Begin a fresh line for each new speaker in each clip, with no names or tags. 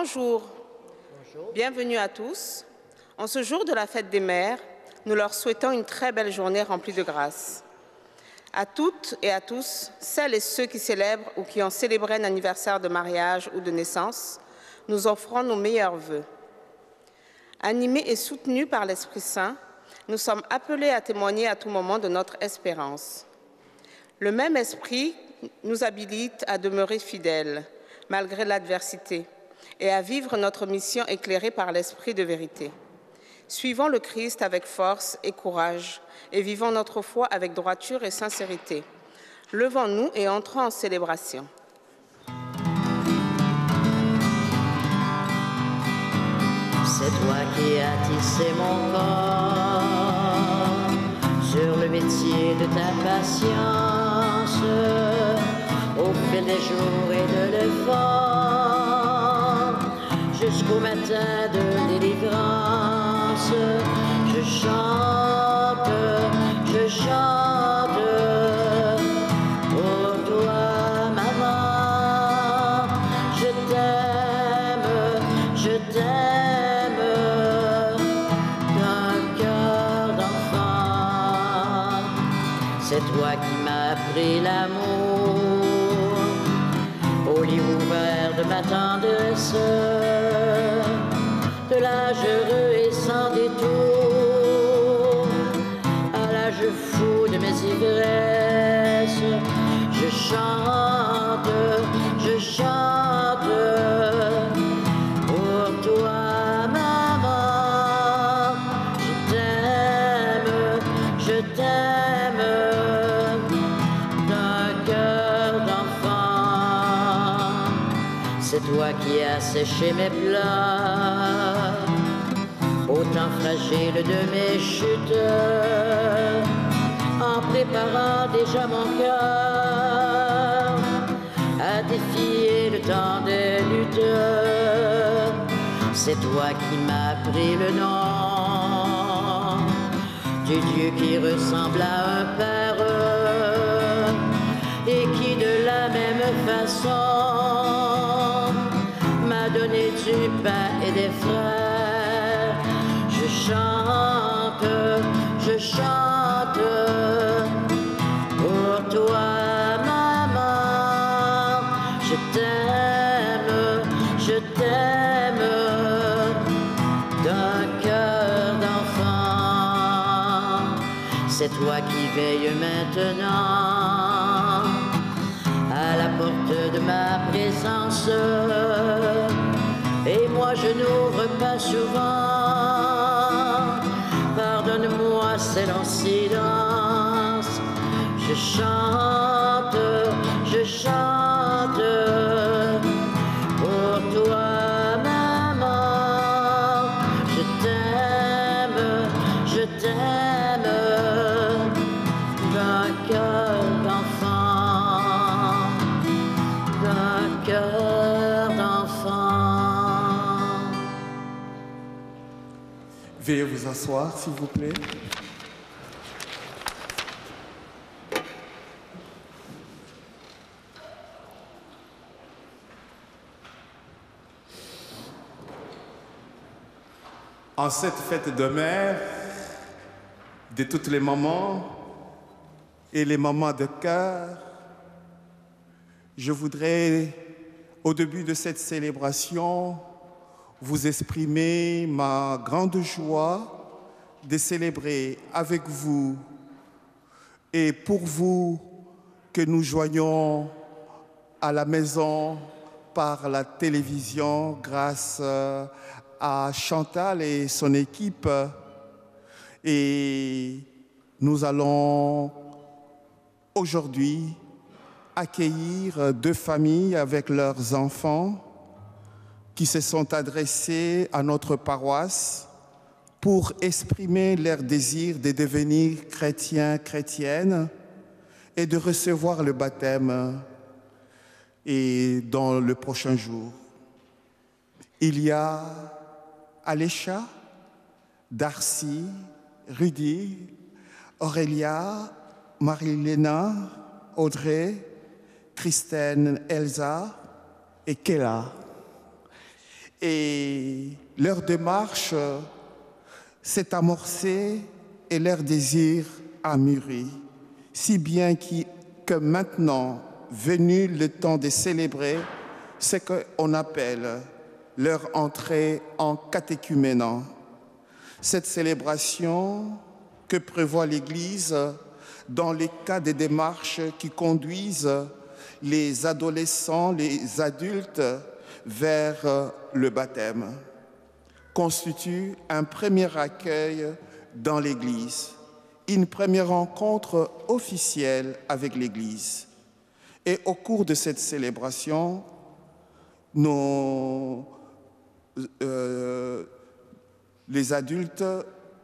Bonjour. Bienvenue à tous. En ce jour de la fête des mères, nous leur souhaitons une très belle journée remplie de grâce. À toutes et à tous, celles et ceux qui célèbrent ou qui ont célébré un anniversaire de mariage ou de naissance, nous offrons nos meilleurs vœux. Animés et soutenus par l'Esprit Saint, nous sommes appelés à témoigner à tout moment de notre espérance. Le même esprit nous habilite à demeurer fidèles, malgré l'adversité, et à vivre notre mission éclairée par l'Esprit de vérité. Suivons le Christ avec force et courage, et vivons notre foi avec droiture et sincérité. Levons-nous et entrons en célébration.
C'est toi qui as tissé mon corps sur le métier de ta patience, au fil des jours et de l'effort, jusqu'au matin de délivrance. Je chante pour toi, maman. Je t'aime d'un cœur d'enfant. C'est toi qui m'as appris l'amour au lit ouvert de ma tendresse, de l'âge heureux et sans détour à l'âge fou de mes ivresses. Je chante pour toi, maman. Je t'aime d'un cœur d'enfant. C'est toi qui as séché mes pleurs au temps fragile de mes chutes, en préparant déjà mon cœur à défier le temps des luttes. C'est toi qui m'as appris le nom du Dieu qui ressemble à un père et qui de la même façon m'a donné du pain et des frères. Je chante pour toi, maman. Je t'aime d'un cœur d'enfant. C'est toi qui veilles maintenant à la porte de ma présence, et moi je n'ouvre pas souvent. Pardonne-moi, c'est en silence. Je chante pour toi, maman. Je t'aime d'un cœur d'enfant, d'un cœur d'enfant.
Veuillez vous asseoir, s'il vous plaît. En cette fête de mère, de toutes les mamans et les mamans de cœur, je voudrais, au début de cette célébration, vous exprimer ma grande joie de célébrer avec vous et pour vous que nous joignons à la maison par la télévision grâce à Chantal et son équipe. Et nous allons aujourd'hui accueillir 2 familles avec leurs enfants qui se sont adressés à notre paroisse pour exprimer leur désir de devenir chrétiens, chrétiennes et de recevoir le baptême et dans le prochain jour. Il y a Alécha, Darcy, Rudy, Aurélia, Marie-Léna, Audrey, Christine, Elsa et Kéla. Et leur démarche s'est amorcée et leur désir a mûri, si bien que maintenant, venu le temps de célébrer ce qu'on appelle leur entrée en catéchuménat. Cette célébration que prévoit l'Église dans les cas des démarches qui conduisent les adolescents, les adultes vers le baptême, constitue un premier accueil dans l'Église, une première rencontre officielle avec l'Église. Et au cours de cette célébration, les adultes,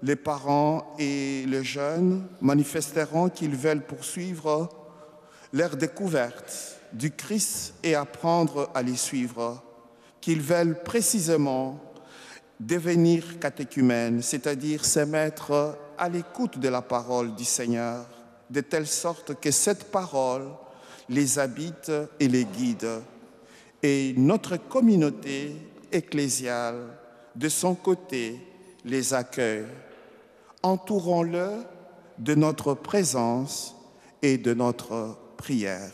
les parents et les jeunes manifesteront qu'ils veulent poursuivre leur découverte du Christ et apprendre à les suivre, qu'ils veulent précisément devenir catéchumènes, c'est-à-dire se mettre à l'écoute de la parole du Seigneur, de telle sorte que cette parole les habite et les guide. Et notre communauté ecclésiale, de son côté, les accueille. Entourons-le de notre présence et de notre prière.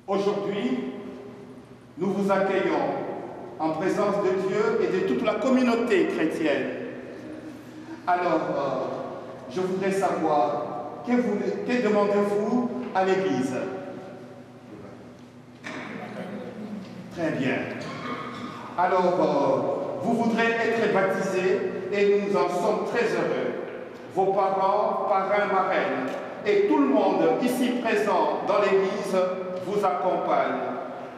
Aujourd'hui, nous vous accueillons en présence de Dieu et de toute la communauté chrétienne. Alors, je voudrais savoir, que demandez-vous à l'Église? Très bien. Alors, vous voudrez être baptisés et nous en sommes très heureux. Vos parents, parrains, marraines et tout le monde ici présent dans l'Église vous accompagne.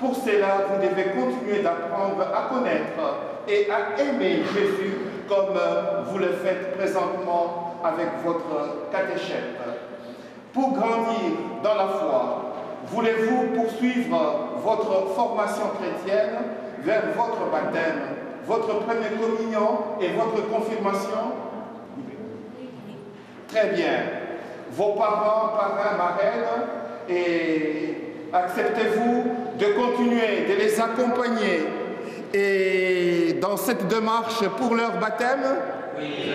Pour cela, vous devez continuer d'apprendre à connaître et à aimer Jésus comme vous le faites présentement avec votre catéchète. Pour grandir dans la foi, voulez-vous poursuivre votre formation chrétienne vers votre baptême, votre première communion et votre confirmation? Très bien. Vos parents, parrains, marraines, et acceptez-vous de continuer, de les accompagner et dans cette démarche pour leur baptême? Oui.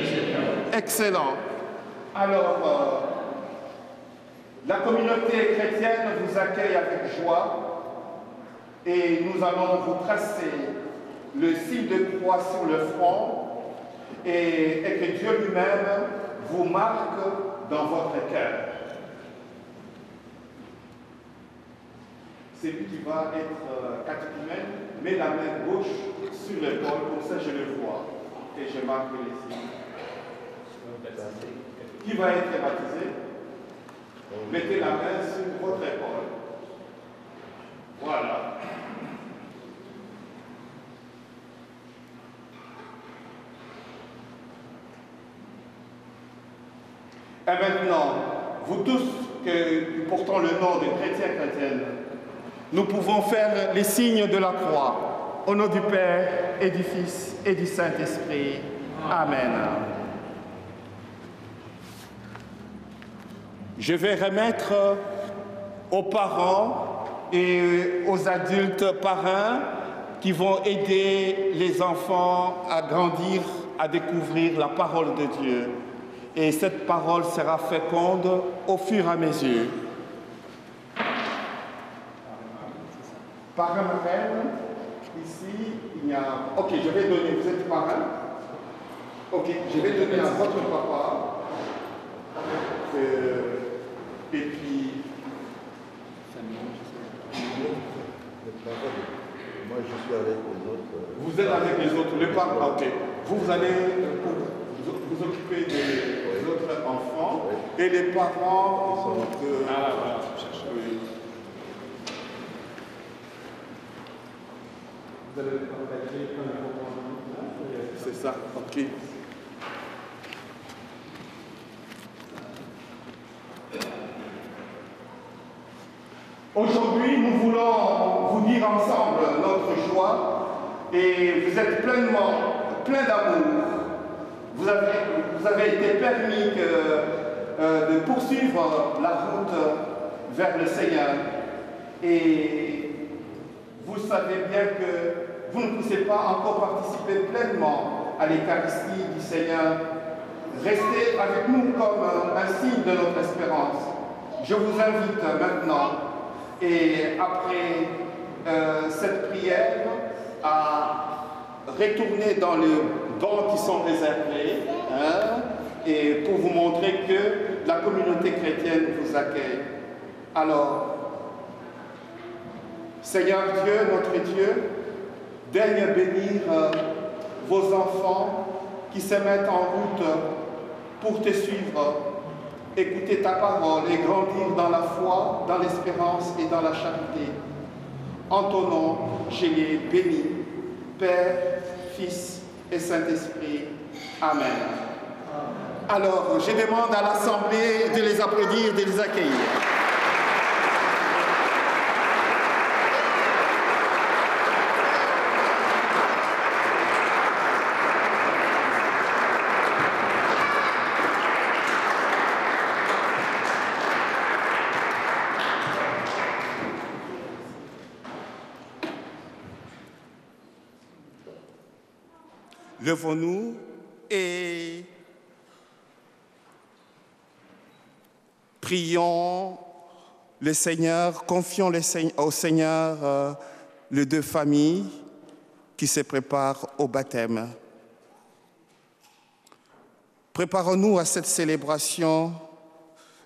Excellent. Alors, la communauté chrétienne vous accueille avec joie et nous allons vous tracer le signe de croix sur le front et que Dieu lui-même vous marque dans votre cœur. Celui qui va être catéchumène met la main gauche sur l'épaule, comme ça je le vois, et je marque les signes. Qui va être baptisé? Mettez la main sur votre épaule. Voilà. Et maintenant, vous tous que portons le nom de chrétiens chrétiennes, nous pouvons faire les signes de la croix. Au nom du Père et du Fils et du Saint-Esprit. Amen. Je vais remettre aux parents et aux adultes parrains qui vont aider les enfants à grandir, à découvrir la parole de Dieu. Et cette parole sera féconde au fur et à mesure. Parrain, marraine, ici, il y a... Ok, je vais donner, vous êtes parrain? Ok, je vais donner à votre papa. Et puis...
Moi, je suis avec les autres.
Vous êtes avec les autres, les parents, ok. Vous allez vous occuper des autres enfants et les parents de... Ah, voilà, je cherche. Oui. Vous allez c'est ça, ok. Aujourd'hui, nous voulons vous dire ensemble notre joie et vous êtes plein d'amour vous avez été permis de poursuivre la route vers le Seigneur. Et vous savez bien que vous ne poussez pas encore participer pleinement à l'Eucharistie du Seigneur. Restez avec nous comme un signe de notre espérance. Je vous invite maintenant, et après cette prière, à retourner dans les bancs qui sont réservés, et pour vous montrer que la communauté chrétienne vous accueille. Alors, Seigneur Dieu, notre Dieu, daigne bénir vos enfants qui se mettent en route pour te suivre, écouter ta parole et grandir dans la foi, dans l'espérance et dans la charité. En ton nom, je les bénis, Père, Fils et Saint-Esprit. Amen. Alors, je demande à l'Assemblée de les applaudir, de les accueillir. Levons-nous et prions le Seigneur, confions au Seigneur les deux familles qui se préparent au baptême. Préparons-nous à cette célébration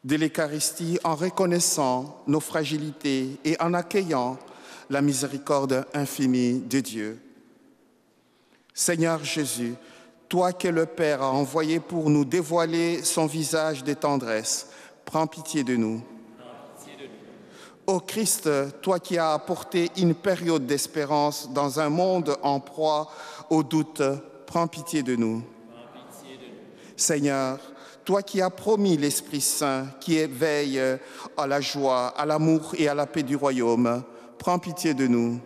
de l'Eucharistie en reconnaissant nos fragilités et en accueillant la miséricorde infinie de Dieu. Seigneur Jésus, toi que le Père a envoyé pour nous dévoiler son visage de tendresse, prends pitié de nous. Ô Christ, toi qui as apporté une période d'espérance dans un monde en proie au doute, prends pitié de nous. Seigneur, toi qui as promis l'Esprit Saint qui éveille à la joie, à l'amour et à la paix du royaume, prends pitié de nous.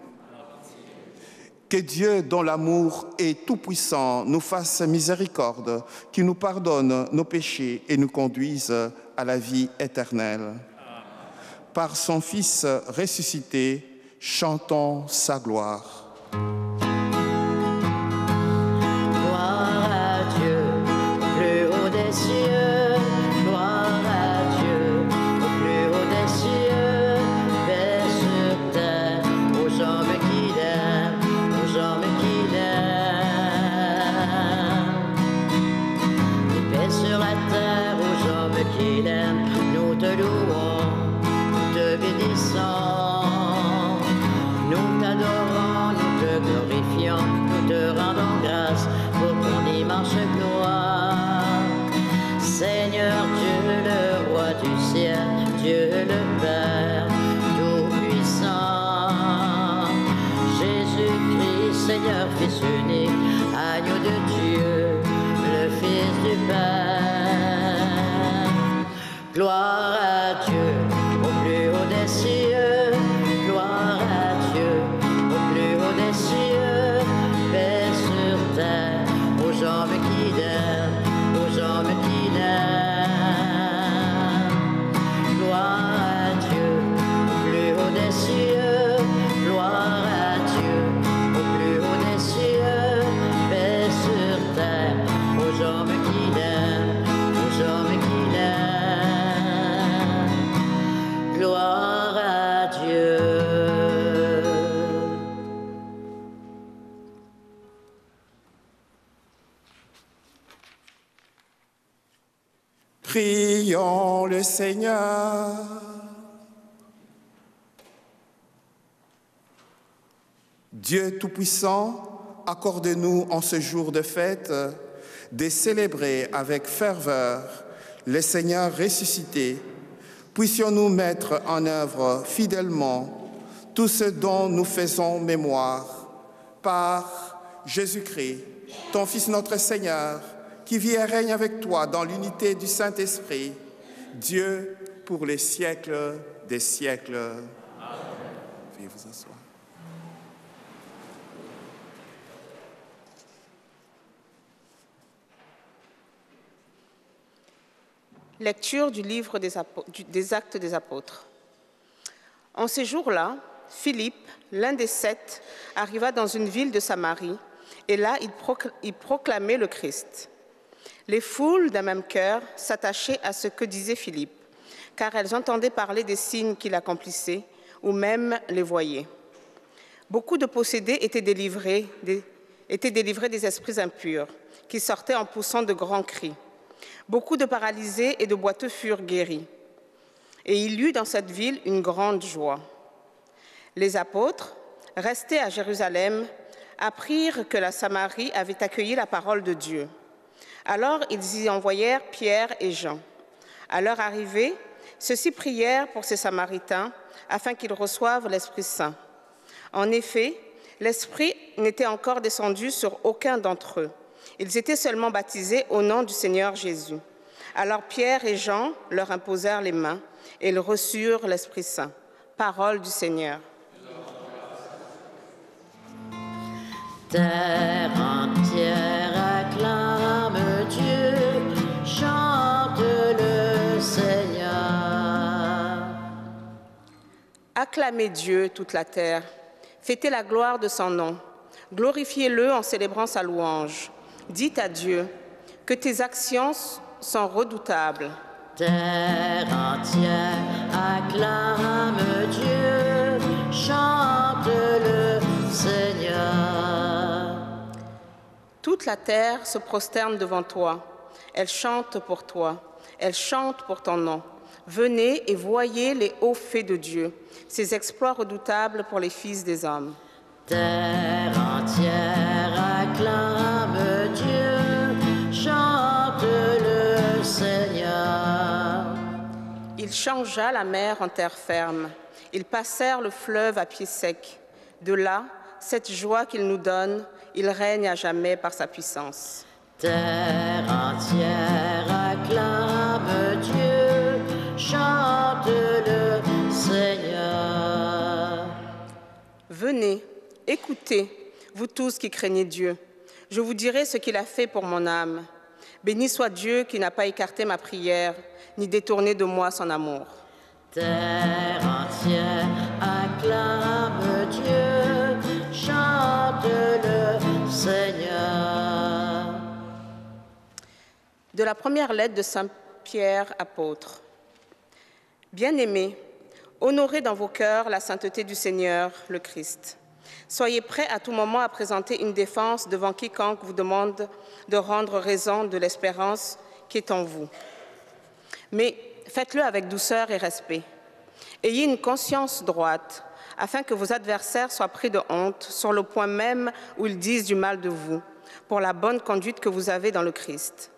Que Dieu, dont l'amour est tout-puissant, nous fasse miséricorde, qui nous pardonne nos péchés et nous conduise à la vie éternelle. Par son Fils ressuscité, chantons sa gloire.
Gloire à Dieu, au plus haut des cieux. Gloire à Dieu, au plus haut des cieux. Paix sur terre, aux hommes qui l'aiment, aux hommes qui l'aiment. Et paix sur la terre, aux hommes qui l'aiment. Nous te louons, nous te bénissons. Nous t'adorons, nous te glorifions, nous te rendons grâce pour ton immense gloire. Seigneur Dieu, le roi du ciel, Dieu le Père tout-puissant. Jésus-Christ, Seigneur, Fils unique, agneau de Dieu, le Fils du Père. Gloire à Dieu, au plus haut des cieux. Gloire à Dieu, au plus haut des cieux. Paix sur terre, aux hommes qui l'aiment, aux hommes qui l'aiment. Gloire à Dieu, au plus haut des cieux. Gloire à Dieu, au plus haut des cieux. Paix sur terre, aux hommes qui l'aiment, aux hommes qui l'aiment. Gloire à Dieu.
Prions le Seigneur. Dieu Tout-Puissant, accorde-nous en ce jour de fête de célébrer avec ferveur le Seigneur ressuscité. Puissions-nous mettre en œuvre fidèlement tout ce dont nous faisons mémoire par Jésus-Christ, ton Fils notre Seigneur, qui vit et règne avec toi dans l'unité du Saint-Esprit, Dieu pour les siècles des siècles. Amen. Veuillez vous asseoir.
Lecture du livre des Actes des Apôtres. En ces jours-là, Philippe, l'un des 7, arriva dans une ville de Samarie, et là il proclamait le Christ. Les foules d'un même cœur s'attachaient à ce que disait Philippe, car elles entendaient parler des signes qu'il accomplissait, ou même les voyaient. Beaucoup de possédés étaient délivrés des esprits impurs, qui sortaient en poussant de grands cris. Beaucoup de paralysés et de boiteux furent guéris. Et il y eut dans cette ville une grande joie. Les apôtres, restés à Jérusalem, apprirent que la Samarie avait accueilli la parole de Dieu. Alors ils y envoyèrent Pierre et Jean. À leur arrivée, ceux-ci prièrent pour ces Samaritains afin qu'ils reçoivent l'Esprit Saint. En effet, l'Esprit n'était encore descendu sur aucun d'entre eux. Ils étaient seulement baptisés au nom du Seigneur Jésus. Alors Pierre et Jean leur imposèrent les mains et ils reçurent l'Esprit Saint. Parole du Seigneur.
Terre entière acclame Dieu, chante le Seigneur.
Acclamez Dieu, toute la terre. Fêtez la gloire de son nom. Glorifiez-le en célébrant sa louange. Dites à Dieu que tes actions sont redoutables.
Terre entière acclame Dieu, chante le Seigneur.
Toute la terre se prosterne devant toi. Elle chante pour toi. Elle chante pour ton nom. Venez et voyez les hauts faits de Dieu, ses exploits redoutables pour les fils des hommes.
Terre entière acclame Dieu, chante le Seigneur.
Il changea la mer en terre ferme. Ils passèrent le fleuve à pied sec. De là, cette joie qu'il nous donne, il règne à jamais par sa puissance.
Terre entière acclame Dieu, chante le Seigneur.
Venez, écoutez, vous tous qui craignez Dieu. Je vous dirai ce qu'il a fait pour mon âme. Béni soit Dieu qui n'a pas écarté ma prière, ni détourné de moi son amour.
Terre entière acclame Dieu, chante le Seigneur.
De la première lettre de Saint Pierre, apôtre. Bien-aimés, honorez dans vos cœurs la sainteté du Seigneur, le Christ. Soyez prêts à tout moment à présenter une défense devant quiconque vous demande de rendre raison de l'espérance qui est en vous. Mais faites-le avec douceur et respect. Ayez une conscience droite, afin que vos adversaires soient pris de honte sur le point même où ils disent du mal de vous, pour la bonne conduite que vous avez dans le Christ.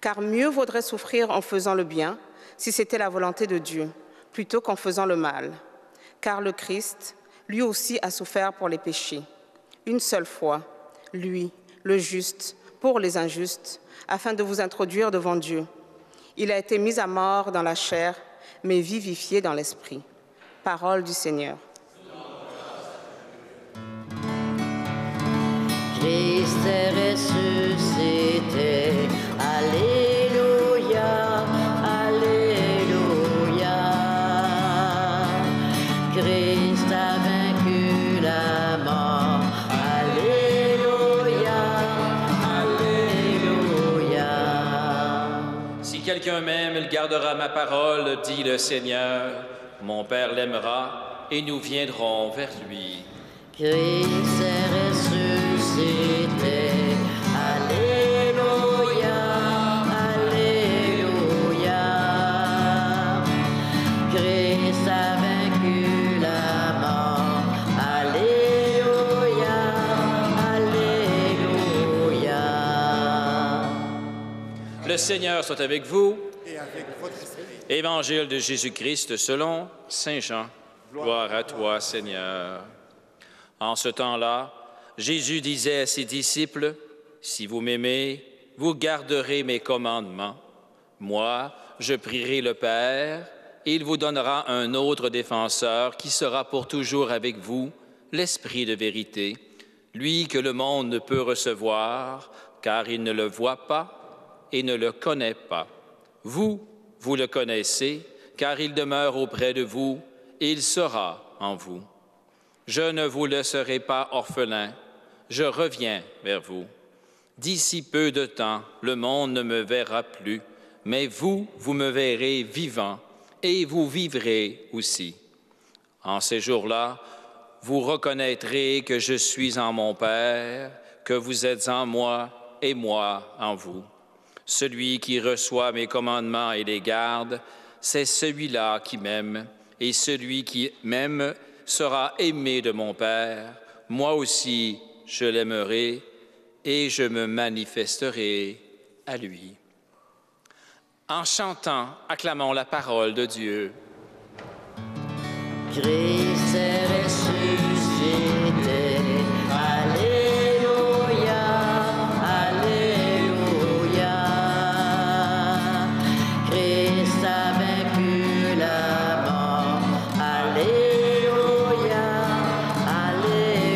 Car mieux vaudrait souffrir en faisant le bien, si c'était la volonté de Dieu, plutôt qu'en faisant le mal. Car le Christ, lui aussi, a souffert pour les péchés, une seule fois, lui, le juste, pour les injustes, afin de vous introduire devant Dieu. Il a été mis à mort dans la chair, mais vivifié dans l'esprit. Parole du Seigneur.
Christ est ressuscité, Alléluia, Alléluia. Christ a vaincu la mort, Alléluia, Alléluia.
Si quelqu'un m'aime, il gardera ma parole, dit le Seigneur. Mon Père l'aimera et nous viendrons vers lui.
Christ est ressuscité, Alléluia, Alléluia. Christ a vaincu la mort, Alléluia, Alléluia.
Le Seigneur soit avec vous.
Et avec votre esprit.
Évangile de Jésus-Christ selon Saint Jean. Gloire à toi, Seigneur. En ce temps-là, Jésus disait à ses disciples, « Si vous m'aimez, vous garderez mes commandements. Moi, je prierai le Père, et il vous donnera un autre défenseur qui sera pour toujours avec vous, l'Esprit de vérité, lui que le monde ne peut recevoir, car il ne le voit pas et ne le connaît pas. Vous vous le connaissez, car il demeure auprès de vous et il sera en vous. Je ne vous laisserai pas orphelin, je reviens vers vous. D'ici peu de temps, le monde ne me verra plus, mais vous, vous me verrez vivant et vous vivrez aussi. En ces jours-là, vous reconnaîtrez que je suis en mon Père, que vous êtes en moi et moi en vous. Celui qui reçoit mes commandements et les garde, c'est celui-là qui m'aime, et celui qui m'aime sera aimé de mon Père. Moi aussi, je l'aimerai et je me manifesterai à lui. En chantant, acclamons la parole de Dieu.
Christ est ressuscité, Alléluia, Alléluia. Christ a vaincu la mort, Alléluia, Alléluia.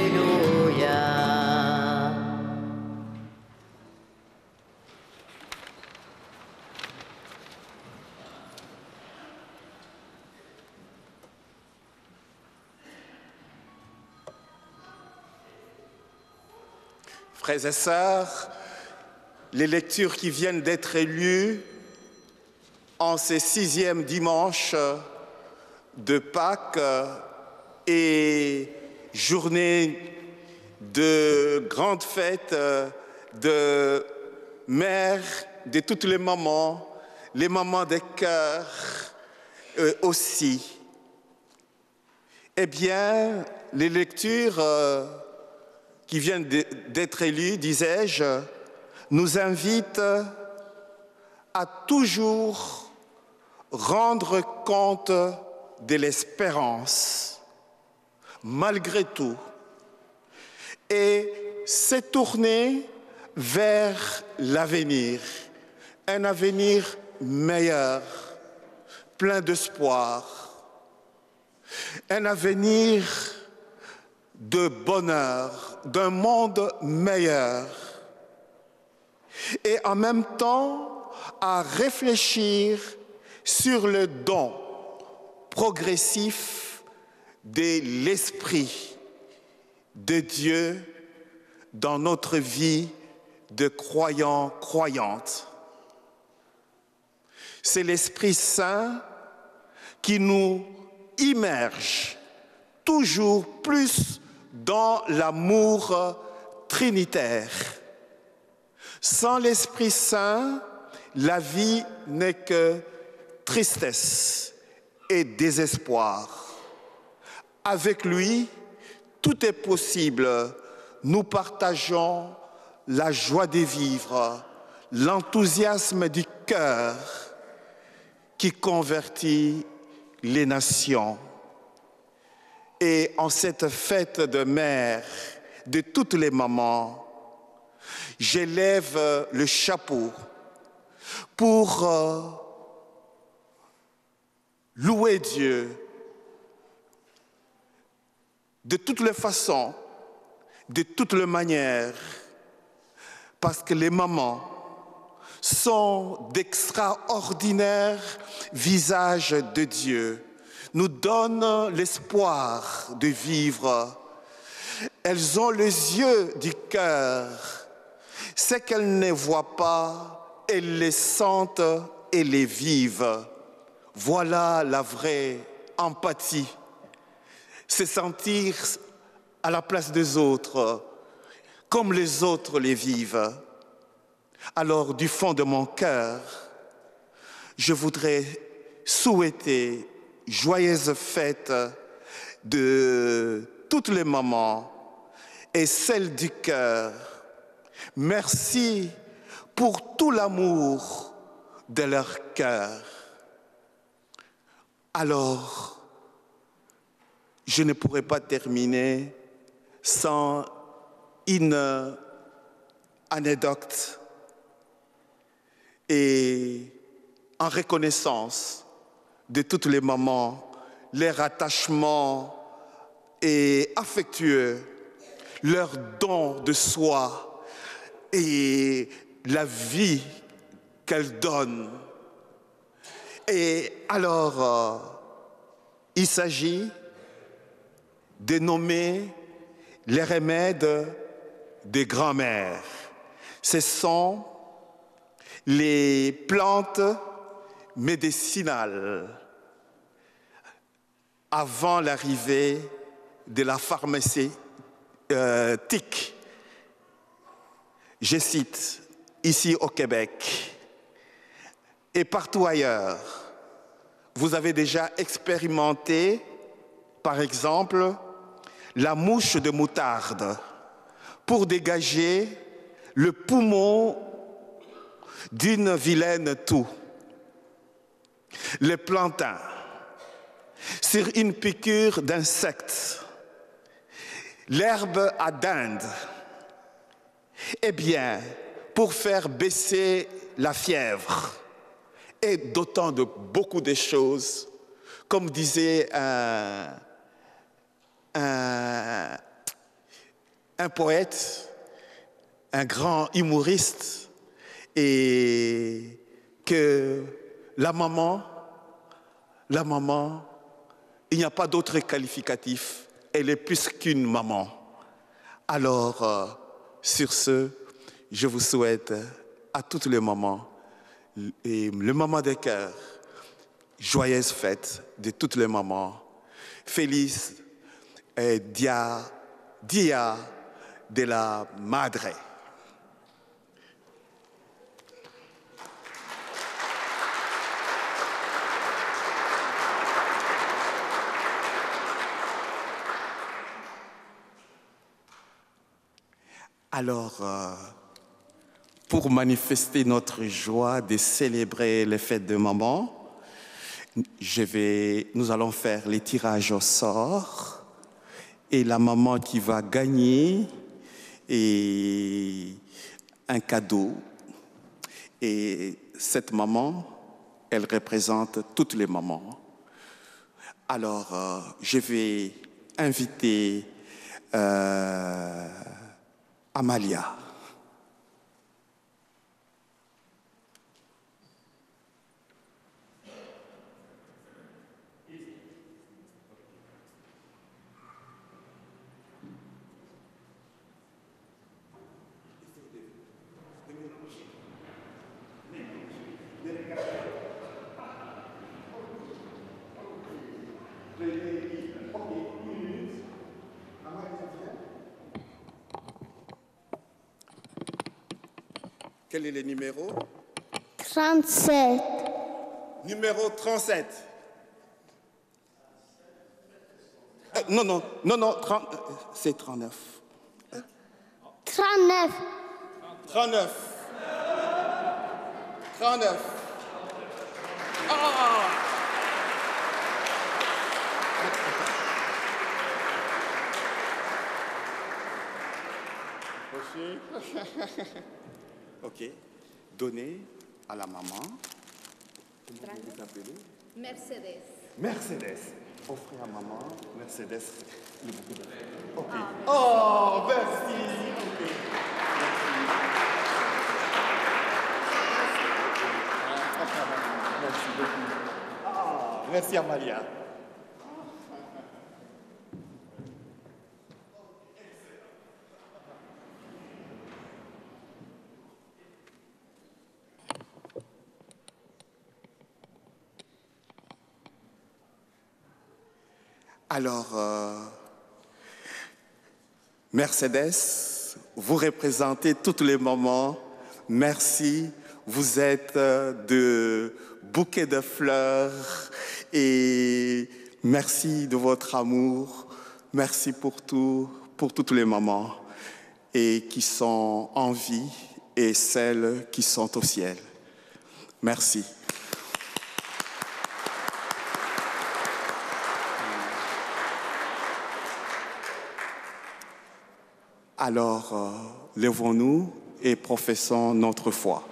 Frères et sœurs, les lectures qui viennent d'être lues en ce 6e dimanche de Pâques et journée de grande fête de mères, de toutes les mamans des cœurs aussi. Eh bien, les lectures qui viennent d'être élus, disais-je, nous invitent à toujours rendre compte de l'espérance, malgré tout, et se tourner vers l'avenir, un avenir meilleur, plein d'espoir, un avenir de bonheur, d'un monde meilleur, et en même temps à réfléchir sur le don progressif de l'Esprit de Dieu dans notre vie de croyants, croyantes. C'est l'Esprit Saint qui nous immerge toujours plus dans l'amour trinitaire. Sans l'Esprit Saint, la vie n'est que tristesse et désespoir. Avec lui, tout est possible. Nous partageons la joie de vivre, l'enthousiasme du cœur qui convertit les nations. Et en cette fête de mère, de toutes les mamans, j'élève le chapeau pour louer Dieu de toutes les façons, de toutes les manières, parce que les mamans sont d'extraordinaires visages de Dieu, nous donnent l'espoir de vivre. Elles ont les yeux du cœur. Ce qu'elles ne voient pas, elles les sentent et les vivent. Voilà la vraie empathie. Se sentir à la place des autres, comme les autres les vivent. Alors, du fond de mon cœur, je voudrais souhaiter joyeuse fête de toutes les mamans et celles du cœur. Merci pour tout l'amour de leur cœur. Alors, je ne pourrais pas terminer sans une anecdote et en reconnaissance de toutes les mamans, leur attachement et affectueux, leur don de soi et la vie qu'elles donnent. Et alors, il s'agit de nommer les remèdes des grands-mères. Ce sont les plantes médicinales avant l'arrivée de la pharmaceutique. Je cite, ici au Québec et partout ailleurs, vous avez déjà expérimenté, par exemple, la mouche de moutarde pour dégager le poumon d'une vilaine toux. Le plantain sur une piqûre d'insectes. L'herbe à dinde. Eh bien, pour faire baisser la fièvre et d'autant de beaucoup de choses, comme disait un poète, un grand humoriste, et que la maman, il n'y a pas d'autre qualificatif, elle est plus qu'une maman. Alors, sur ce, je vous souhaite à toutes les mamans, et le moment de cœur, joyeuse fête de toutes les mamans. Feliz Dia de la Madre. Alors, pour manifester notre joie de célébrer les fêtes de maman, nous allons faire les tirages au sort et la maman qui va gagner un cadeau. Et cette maman, elle représente toutes les mamans. Alors, je vais inviter Amalia. Quel est le numéro?
37.
Numéro 37. Non, c'est 39.
39.
39. 39. Ah! Ok. Donnez à la maman. Comment vous appelez?
Mercedes.
Mercedes. Offrez à maman. Mercedes. Ok. Oh, merci. Okay. Merci beaucoup. Ah, merci Amalia. Alors, Mercedes, vous représentez toutes les mamans. Merci. Vous êtes de bouquets de fleurs et merci de votre amour. Merci pour tout, pour toutes les mamans et qui sont en vie et celles qui sont au ciel. Merci. Alors, levons-nous et professons notre foi.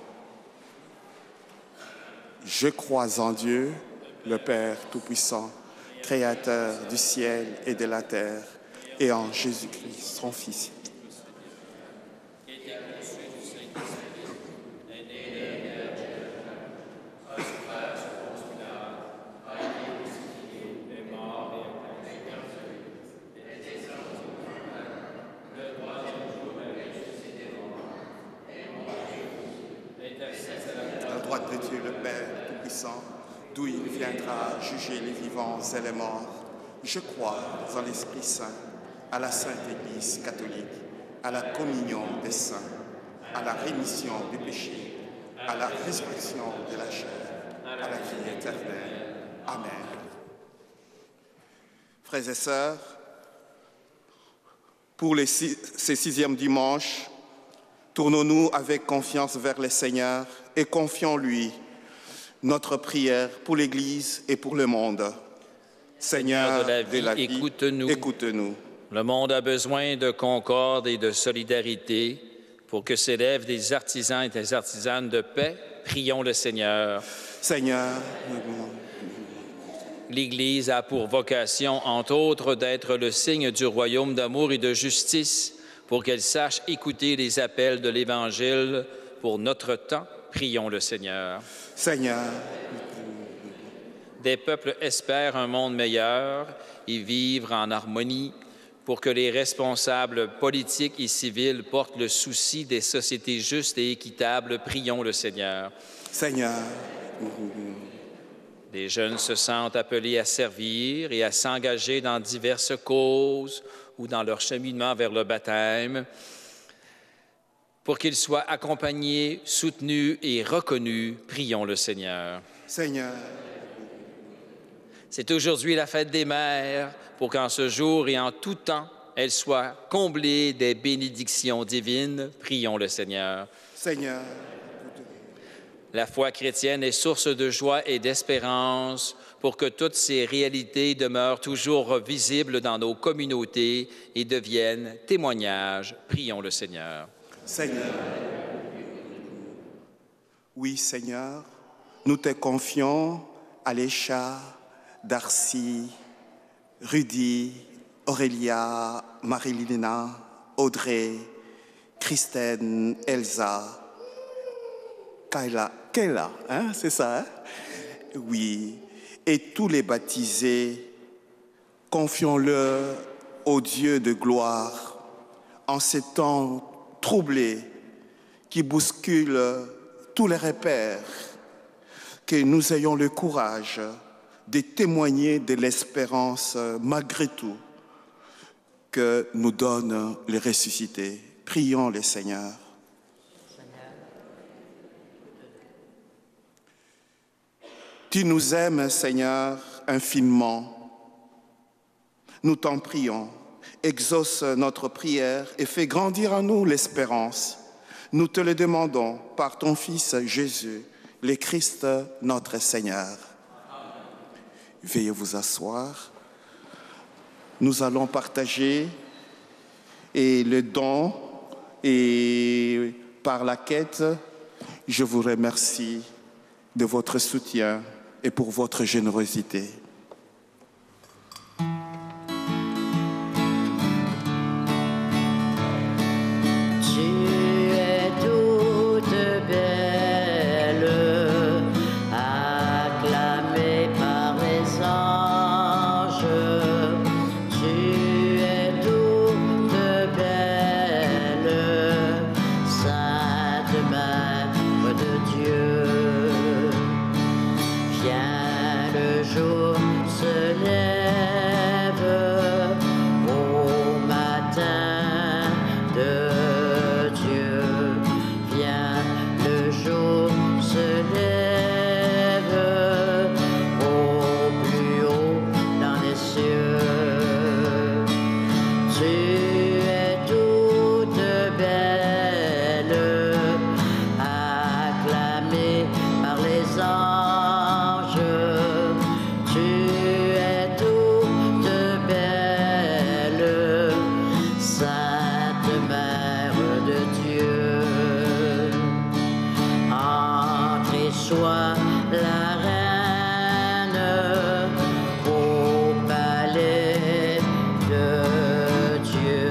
Je crois en Dieu, le Père Tout-Puissant, Créateur du ciel et de la terre, et en Jésus-Christ, son Fils. d'où il viendra juger les vivants et les morts. Je crois en l'Esprit Saint, à la Sainte Église catholique, à la communion des saints, à la rémission des péchés, à la résurrection de la chair, à la vie éternelle. Amen. Frères et sœurs, pour ces sixièmes dimanches, tournons-nous avec confiance vers le Seigneur et confions-lui notre prière pour l'Église et pour le monde. Seigneur de la vie, écoute-nous.
Le monde a besoin de concorde et de solidarité pour que s'élèvent des artisans et des artisanes de paix. Prions le Seigneur.
Seigneur,
l'Église a pour vocation, entre autres, d'être le signe du royaume d'amour et de justice pour qu'elle sache écouter les appels de l'Évangile pour notre temps. Prions le Seigneur.
Seigneur.
Des peuples espèrent un monde meilleur et vivre en harmonie pour que les responsables politiques et civils portent le souci des sociétés justes et équitables. Prions le Seigneur.
Seigneur.
Les jeunes se sentent appelés à servir et à s'engager dans diverses causes ou dans leur cheminement vers le baptême pour qu'ils soient accompagnés, soutenus et reconnus. Prions le Seigneur.
Seigneur.
C'est aujourd'hui la fête des mères pour qu'en ce jour et en tout temps, elles soient comblées des bénédictions divines. Prions le Seigneur.
Seigneur.
La foi chrétienne est source de joie et d'espérance pour que toutes ces réalités demeurent toujours visibles dans nos communautés et deviennent témoignages. Prions le Seigneur.
Seigneur. Oui, Seigneur, nous te confions Alécha, Darcy, Rudy, Aurélia, Marie-Lina, Audrey, Christine, Elsa, Kayla, hein, c'est ça, hein? Oui, et tous les baptisés, confions-le au Dieu de gloire en ces temps troublés qui bousculent tous les repères, que nous ayons le courage de témoigner de l'espérance malgré tout que nous donne les ressuscités. Prions le Seigneur. Tu nous aimes, Seigneur, infiniment. Nous t'en prions. Exauce notre prière et fais grandir en nous l'espérance. Nous te le demandons par ton Fils Jésus, le Christ, notre Seigneur. Veuillez vous asseoir. Nous allons partager le don et par la quête, je vous remercie de votre soutien et pour votre générosité.
Dieu.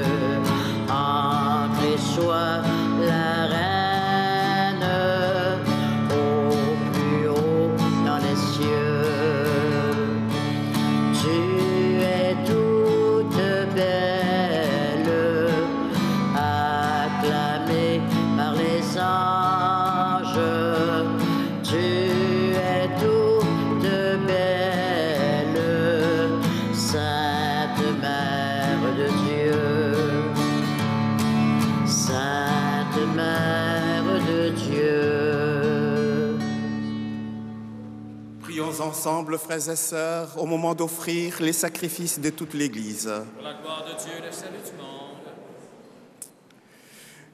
Prions ensemble, frères et sœurs, au moment d'offrir les sacrifices de toute l'Église.
Pour la gloire de Dieu et le salut du monde.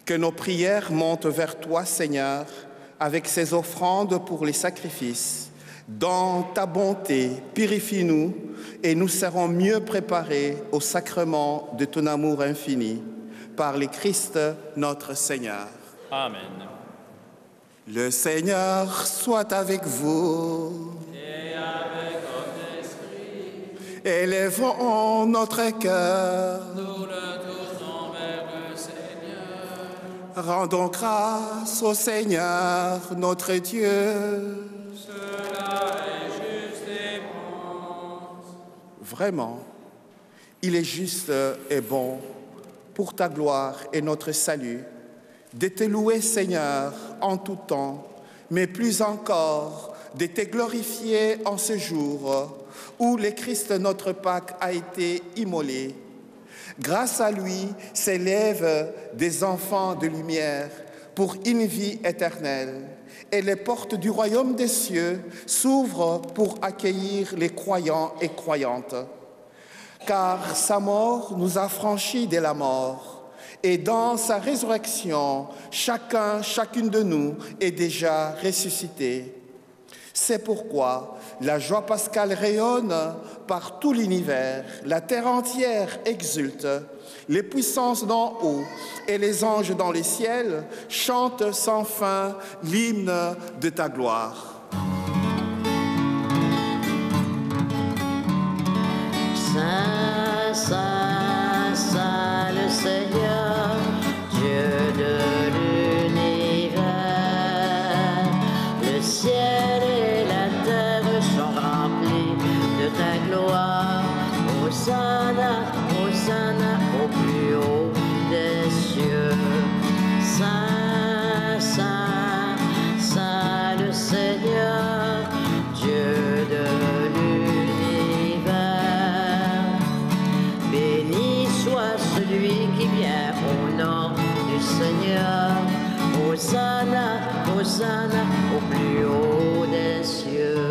Que nos prières montent vers toi, Seigneur, avec ces offrandes pour les sacrifices. Dans ta bonté, purifie-nous et nous serons mieux préparés au sacrement de ton amour infini. Par le Christ, notre Seigneur.
Amen.
Le Seigneur soit avec vous.
Et avec votre esprit,
Élevons notre cœur.
nous le tournons vers le Seigneur.
Rendons grâce au Seigneur, notre Dieu.
Cela est juste et bon.
Vraiment, il est juste et bon pour ta gloire et notre salut de te louer, Seigneur, en tout temps, mais plus encore de te glorifier en ce jour où le Christ, notre Pâque, a été immolé. Grâce à lui s'élèvent des enfants de lumière pour une vie éternelle. Et les portes du royaume des cieux s'ouvrent pour accueillir les croyants et croyantes. Car sa mort nous a franchis de la mort. Et dans sa résurrection, chacune de nous est déjà ressuscité. C'est pourquoi la joie pascale rayonne par tout l'univers, la terre entière exulte, les puissances d'en haut et les anges dans les ciels chantent sans fin l'hymne de ta gloire.
Saint, Saint, Saint le Seigneur, Dieu de l'univers, le ciel et la terre sont remplis de ta gloire. Hosanna, Hosanna au plus haut des cieux. Saint, Saint, Saint le Seigneur, Dieu de l'univers. Béni soit celui qui vient au nom du Seigneur. Hosanna, Hosanna au plus haut des cieux.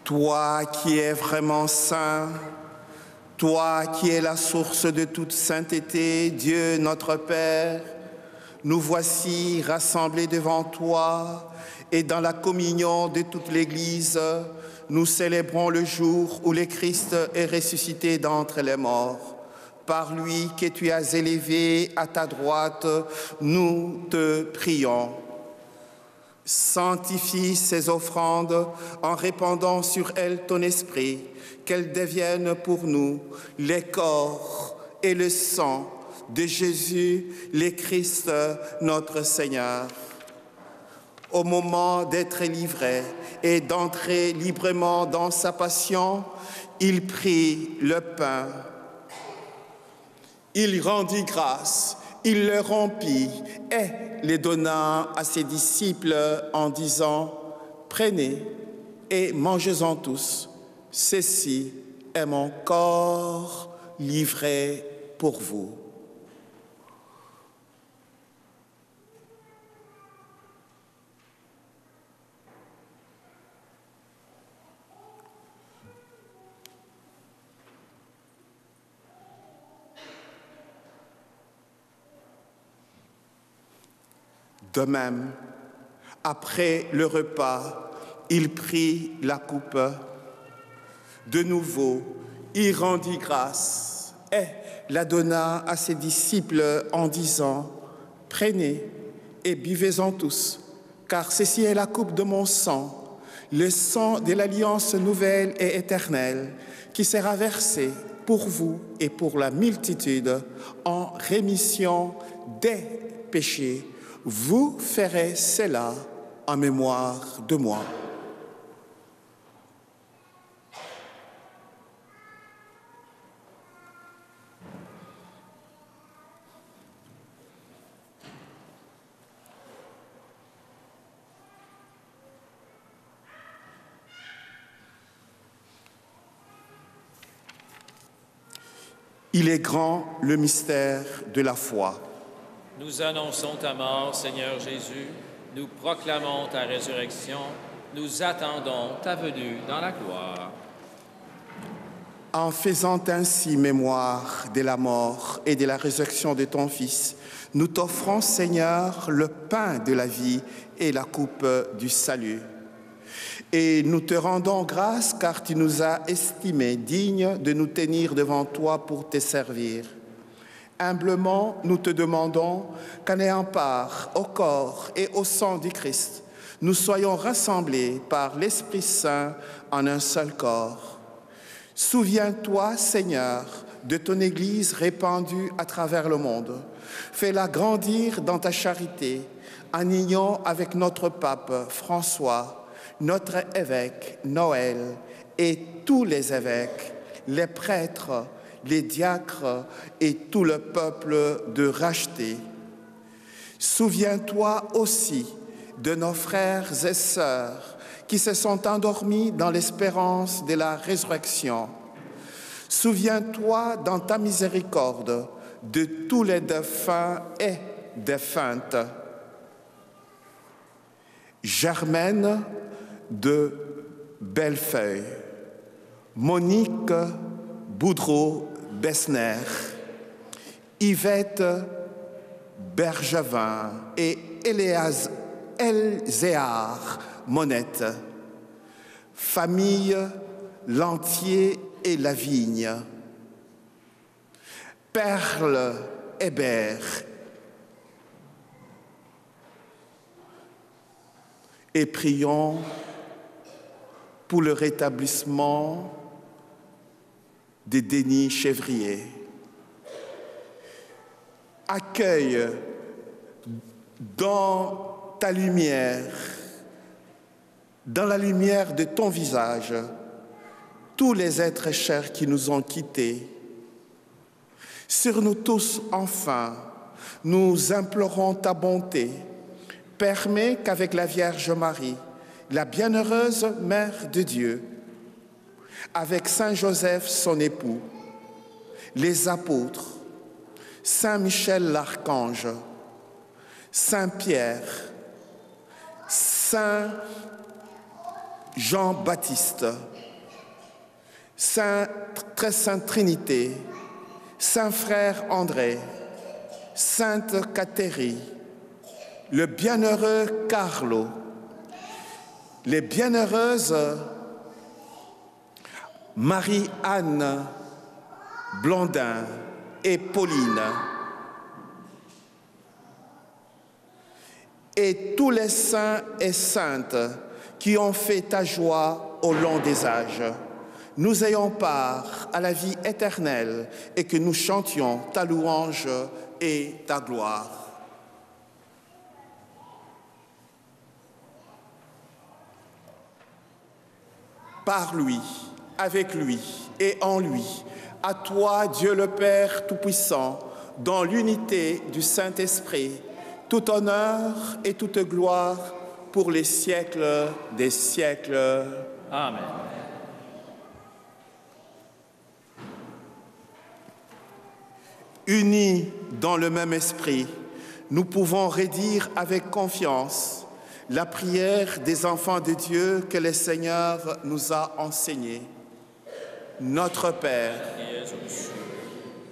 Toi qui es vraiment saint, toi qui es la source de toute sainteté, Dieu notre Père, nous voici rassemblés devant toi et dans la communion de toute l'Église, nous célébrons le jour où le Christ est ressuscité d'entre les morts. Par lui que tu as élevé à ta droite, nous te prions. Sanctifie ces offrandes en répandant sur elles ton esprit, qu'elles deviennent pour nous les corps et le sang de Jésus, le Christ, notre Seigneur. Au moment d'être livré et d'entrer librement dans sa passion, il prit le pain. Il rendit grâce, il le rompit et les donna à ses disciples en disant « Prenez et mangez-en tous, ceci est mon corps livré pour vous. » De même, après le repas, il prit la coupe. De nouveau, il rendit grâce et la donna à ses disciples en disant « Prenez et buvez-en tous, car ceci est la coupe de mon sang, le sang de l'alliance nouvelle et éternelle, qui sera versé pour vous et pour la multitude en rémission des péchés. Vous ferez cela en mémoire de moi. » Il est grand le mystère de la foi.
Nous annonçons ta mort, Seigneur Jésus. Nous proclamons ta résurrection. Nous attendons ta venue dans la gloire.
En faisant ainsi mémoire de la mort et de la résurrection de ton Fils, nous t'offrons, Seigneur, le pain de la vie et la coupe du salut. Et nous te rendons grâce car tu nous as estimés dignes de nous tenir devant toi pour te servir. Humblement, nous te demandons qu'en ayant part au corps et au sang du Christ, nous soyons rassemblés par l'Esprit Saint en un seul corps. Souviens-toi, Seigneur, de ton Église répandue à travers le monde. Fais-la grandir dans ta charité, en union avec notre pape François, notre évêque Noël et tous les évêques, les prêtres, les diacres et tout le peuple de racheter. Souviens-toi aussi de nos frères et sœurs qui se sont endormis dans l'espérance de la résurrection. Souviens-toi dans ta miséricorde de tous les défunts et défuntes. Germaine de Bellefeuille, Monique Boudreau-Bessner, Yvette Bergevin et Elzéar Monette, famille Lantier et Lavigne, Perle Hébert, et prions pour le rétablissement de Denis Chevrier. Accueille dans ta lumière, dans la lumière de ton visage, tous les êtres chers qui nous ont quittés. Sur nous tous, enfin, nous implorons ta bonté. Permets qu'avec la Vierge Marie, la bienheureuse Mère de Dieu, avec Saint Joseph, son époux, les apôtres, Saint Michel l'Archange, Saint Pierre, Saint Jean-Baptiste, Très Sainte Trinité, Saint Frère André, Sainte Catherine, le bienheureux Carlo, les bienheureuses Marie-Anne Blondin et Pauline, et tous les saints et saintes qui ont fait ta joie au long des âges. Nous ayons part à la vie éternelle et que nous chantions ta louange et ta gloire. Par lui, avec lui et en lui, à toi, Dieu le Père Tout-Puissant, dans l'unité du Saint-Esprit, tout honneur et toute gloire pour les siècles des siècles.
Amen.
Unis dans le même esprit, nous pouvons redire avec confiance la prière des enfants de Dieu que le Seigneur nous a enseignée. Notre Père,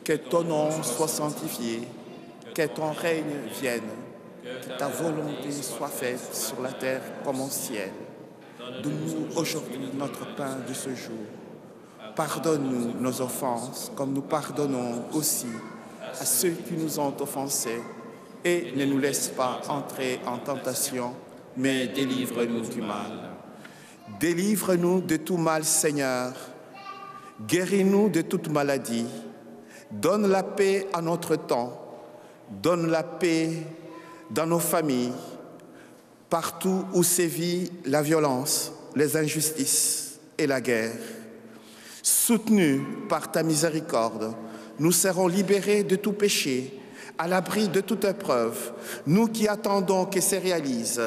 que ton nom soit sanctifié, que ton règne vienne, que ta volonté soit faite sur la terre comme au ciel. Donne-nous aujourd'hui notre pain de ce jour. Pardonne-nous nos offenses, comme nous pardonnons aussi à ceux qui nous ont offensés, et ne nous laisse pas entrer en tentation, mais délivre-nous du mal. Délivre-nous de tout mal, Seigneur. Guéris-nous de toute maladie. Donne la paix à notre temps. Donne la paix dans nos familles, partout où sévit la violence, les injustices et la guerre. Soutenus par ta miséricorde, nous serons libérés de tout péché, à l'abri de toute épreuve, nous qui attendons que se réalise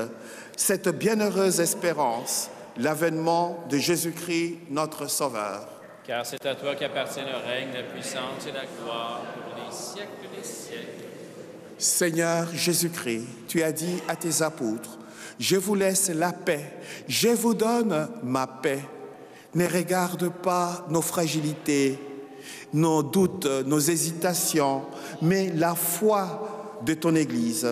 cette bienheureuse espérance, l'avènement de Jésus-Christ, notre Sauveur.
Car c'est à toi qu'appartient le règne, la puissance et la gloire pour les siècles des siècles.
Seigneur Jésus-Christ, tu as dit à tes apôtres, « Je vous laisse la paix, je vous donne ma paix. Ne regarde pas nos fragilités, nos doutes, nos hésitations, mais la foi de ton Église.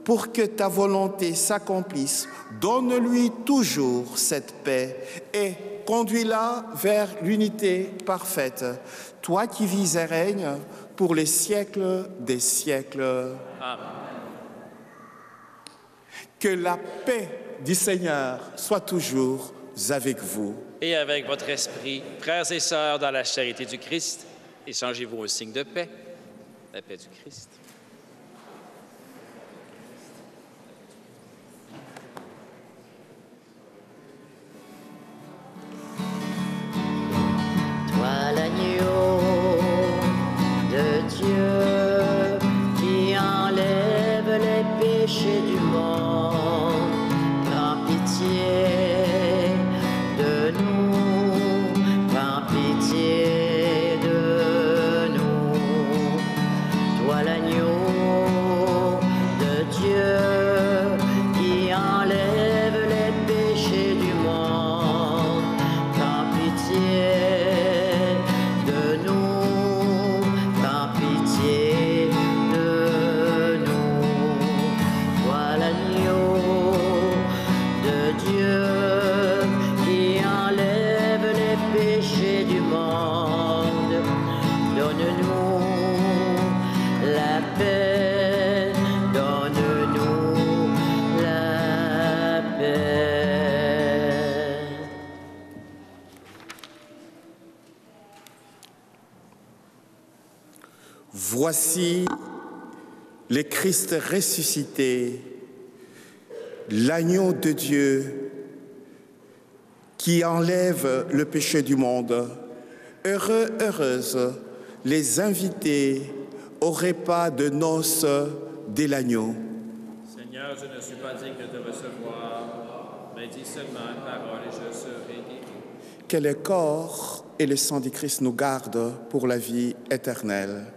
Pour que ta volonté s'accomplisse, donne-lui toujours cette paix et conduis-la vers l'unité parfaite. Toi qui vis et règnes pour les siècles des siècles.
Amen.
Que la paix du Seigneur soit toujours avec vous.
Et avec votre esprit, frères et sœurs, dans la charité du Christ, échangez-vous un signe de paix, la paix du Christ.
Toi l'agneau de Dieu qui enlève les péchés du monde, prends pitié de nous, prends pitié de nous. Toi l'agneau de Dieu qui enlève les péchés du monde, prends pitié de nous, prends pitié de nous. Toi l'agneau de Dieu qui enlève les péchés du monde, donne-nous la paix, donne-nous la paix.
Voici le Christ ressuscité, l'agneau de Dieu qui enlève le péché du monde. Heureux, heureuses les invités au repas de noces de l'agneau.
Seigneur, je ne suis pas digne de te recevoir, mais dis seulement une parole et je serai guéri.
Que le corps et le sang du Christ nous gardent pour la vie éternelle.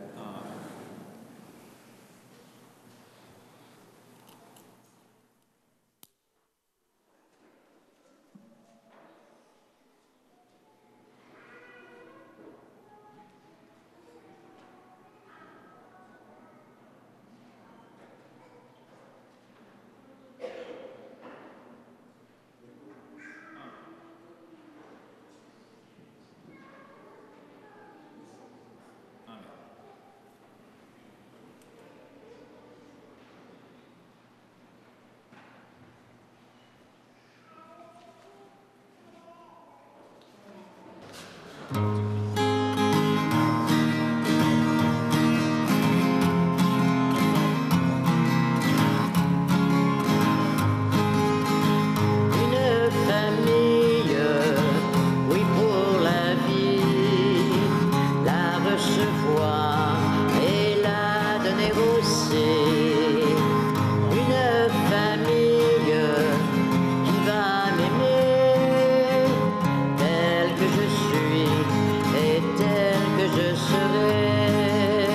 Une famille, oui pour la vie, la recevoir et la donner aussi. Une famille qui va m'aimer tel que je suis et tel que je serai.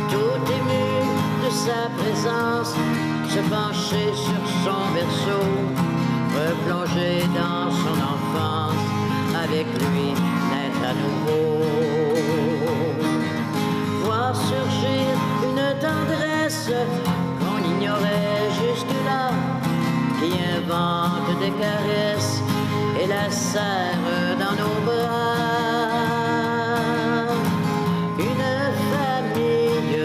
Tout ému de sa présence, se pencher sur son berceau, replonger dans son enfance, avec lui naître à nouveau. Voir surgir une tendresse qu'on ignorait jusque-là, qui invente des caresses et la serre dans nos bras. Une famille,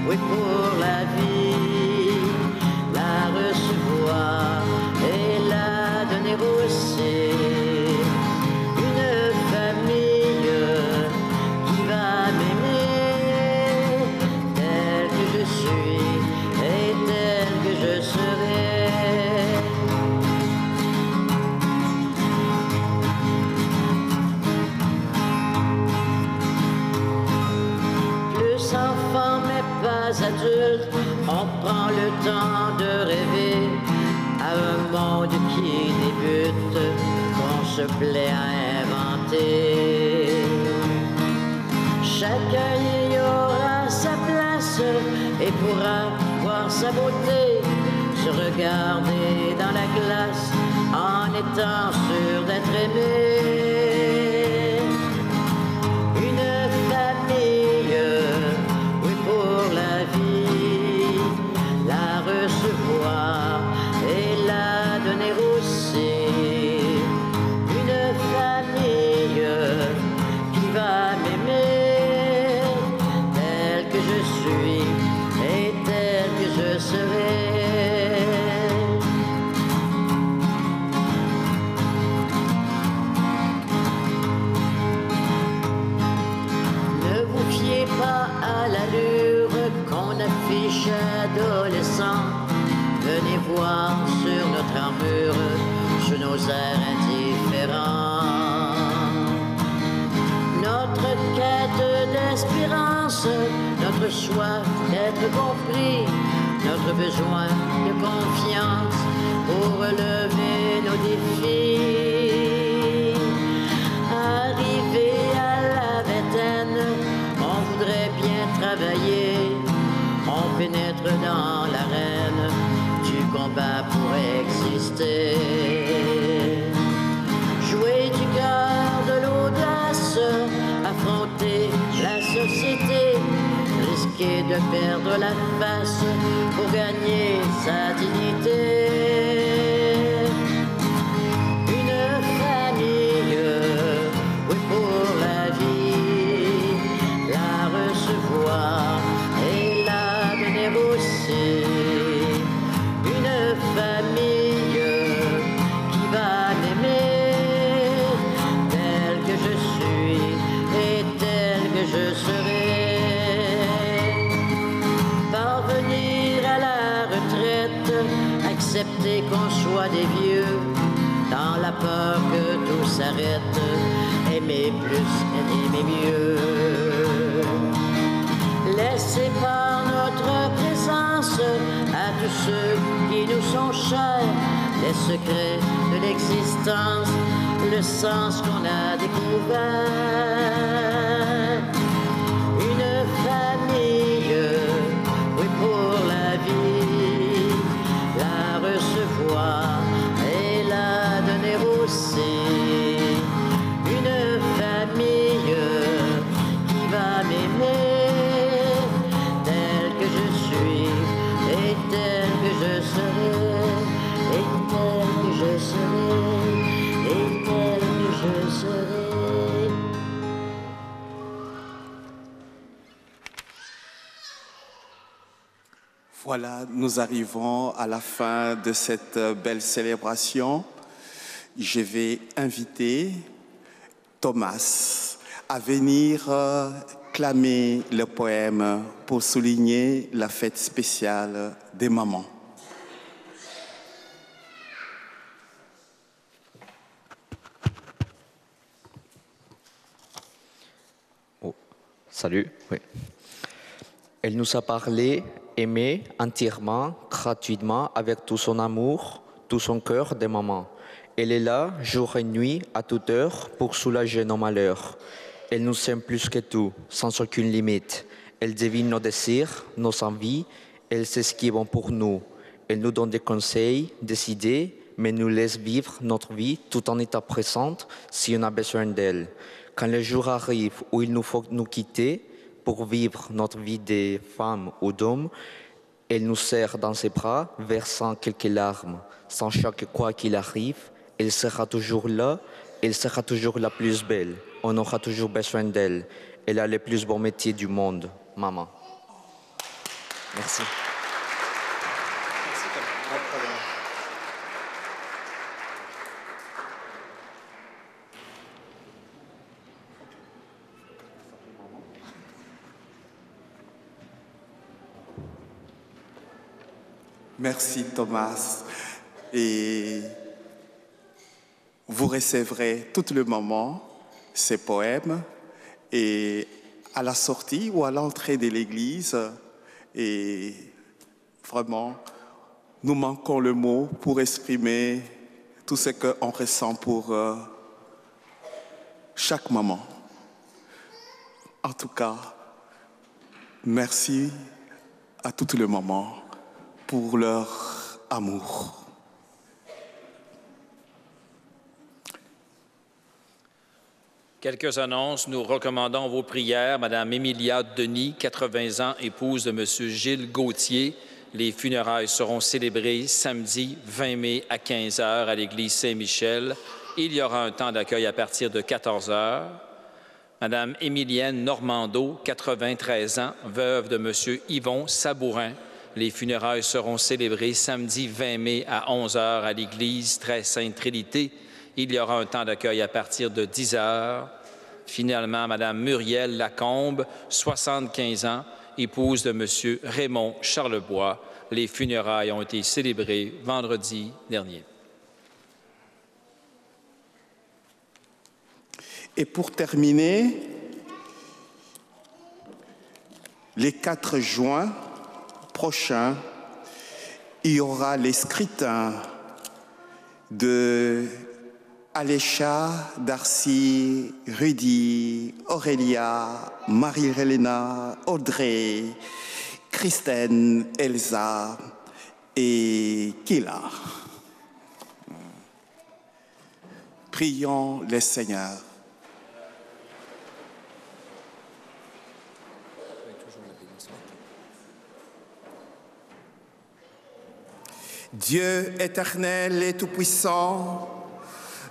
oui pour la vie, la recevoir et la donner aussi. Une famille qui va m'aimer tel que je suis et tel que je serai. Plus enfant mais pas adulte, on prend le temps de rêver à un monde qui débute, qu'on se plaît à inventer. chanter. Chacun y aura sa place et pourra voir sa beauté, se regarder dans la glace en étant sûr d'être aimé. Une famille, oui pour la vie, la recevoir et la donner aussi. Une famille qui va m'aimer tel que je suis et tel que je serai. Ne vous fiez pas à l'allure qu'on affiche adolescent. Venez voir sur notre armure, sur nos airs indifférents. Notre quête d'espérance, notre soif d'être compris, notre besoin de confiance pour relever nos défis. Arrivé à la vingtaine, on voudrait bien travailler, on pénètre dans l'arène du combat pour exister. Jouer du cœur, de l'audace, affronter la société, risquer de perdre la face pour gagner sa dignité. Une famille, oui pour la vie, la recevoir et la donner aussi. Une famille qui va m'aimer tel que je suis et tel que je serai. Parvenir à la retraite, accepter qu'on soit des vieux, dans la peur que tout s'arrête, aimer plus et aimer mieux. Laissez par notre présence à tous ceux qui nous sont chers les secrets de l'existence, le sens qu'on a découvert. Une famille, oui pour la vie, la recevoir et la donner aussi. Une famille qui va m'aimer tel que je suis et tel que je serai, et tel que je serai, et tel que je serai.
Voilà, nous arrivons à la fin de cette belle célébration. Je vais inviter Thomas à venir clamer le poème pour souligner la fête spéciale des mamans.
Oh, salut, oui. Elle nous a parlé, aimé entièrement, gratuitement, avec tout son amour, tout son cœur de maman. Elle est là, jour et nuit, à toute heure, pour soulager nos malheurs. Elle nous aime plus que tout, sans aucune limite. Elle devine nos désirs, nos envies, elle sait ce qui est bon pour nous. Elle nous donne des conseils, des idées, mais nous laisse vivre notre vie tout en étant présente si on a besoin d'elle. Quand le jour arrive où il nous faut nous quitter pour vivre notre vie de femme ou d'homme, elle nous serre dans ses bras, versant quelques larmes. Sans chaque quoi qu'il arrive, elle sera toujours là, elle sera toujours la plus belle. On aura toujours besoin d'elle. Elle a le plus beau métier du monde, maman. Merci.
Merci Thomas. Et vous recevrez tout le moment ces poèmes et à la sortie ou à l'entrée de l'église. Et vraiment, nous manquons le mot pour exprimer tout ce qu'on ressent pour chaque maman. En tout cas, merci à toutes les mamans pour leur amour.
Quelques annonces. Nous recommandons vos prières. Madame Émilia Denis, 80 ans, épouse de Monsieur Gilles Gauthier. Les funérailles seront célébrées samedi 20 mai à 15 h à l'église Saint-Michel. Il y aura un temps d'accueil à partir de 14 h. Madame Émilienne Normando, 93 ans, veuve de Monsieur Yvon Sabourin. Les funérailles seront célébrées samedi 20 mai à 11 h à l'église Très Sainte Trinité. Il y aura un temps d'accueil à partir de 10 h. Finalement, Madame Muriel Lacombe, 75 ans, épouse de Monsieur Raymond Charlebois. Les funérailles ont été célébrées vendredi dernier.
Et pour terminer, les 4 juin prochains, il y aura les scrutins de Alécha, Darcy, Rudy, Aurélia, Marie-Hélène, Audrey, Christine, Elsa et Kila. Prions le Seigneur. Dieu éternel et tout-puissant,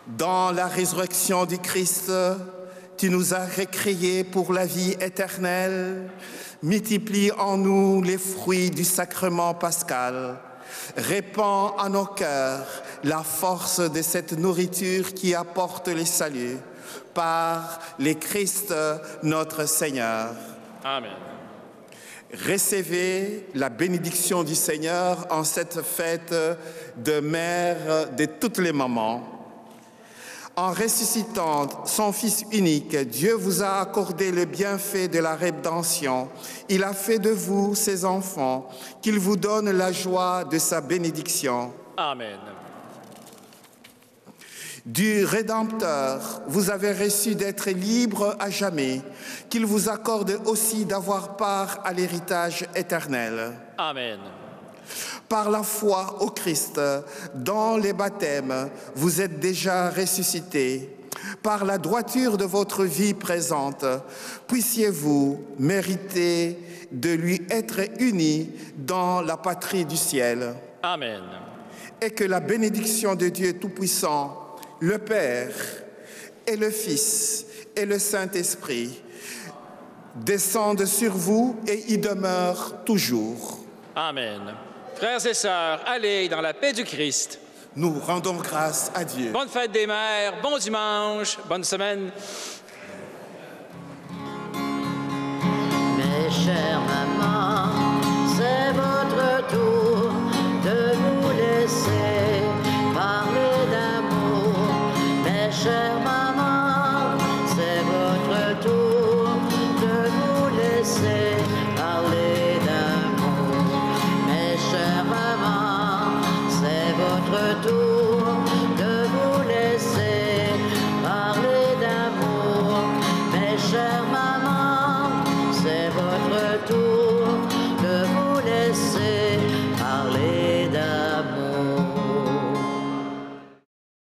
dans la résurrection du Christ, tu nous as recréés pour la vie éternelle. Multiplie en nous les fruits du sacrement pascal. Répands en nos cœurs la force de cette nourriture qui apporte le salut. Par le Christ notre Seigneur.
Amen.
Recevez la bénédiction du Seigneur en cette fête de mère de toutes les mamans. En ressuscitant son Fils unique, Dieu vous a accordé le bienfait de la rédemption. Il a fait de vous ses enfants, qu'il vous donne la joie de sa bénédiction.
Amen.
Du Rédempteur, vous avez reçu d'être libre à jamais, qu'il vous accorde aussi d'avoir part à l'héritage éternel.
Amen.
Par la foi au Christ, dans les baptêmes, vous êtes déjà ressuscités. Par la droiture de votre vie présente, puissiez-vous mériter de lui être unis dans la patrie du ciel.
Amen.
Et que la bénédiction de Dieu Tout-Puissant, le Père et le Fils et le Saint-Esprit descendent sur vous et y demeurent toujours.
Amen. Frères et sœurs, allez dans la paix du Christ.
Nous rendons grâce à Dieu.
Bonne fête des mères, bon dimanche, bonne semaine.
Mes chères mamans,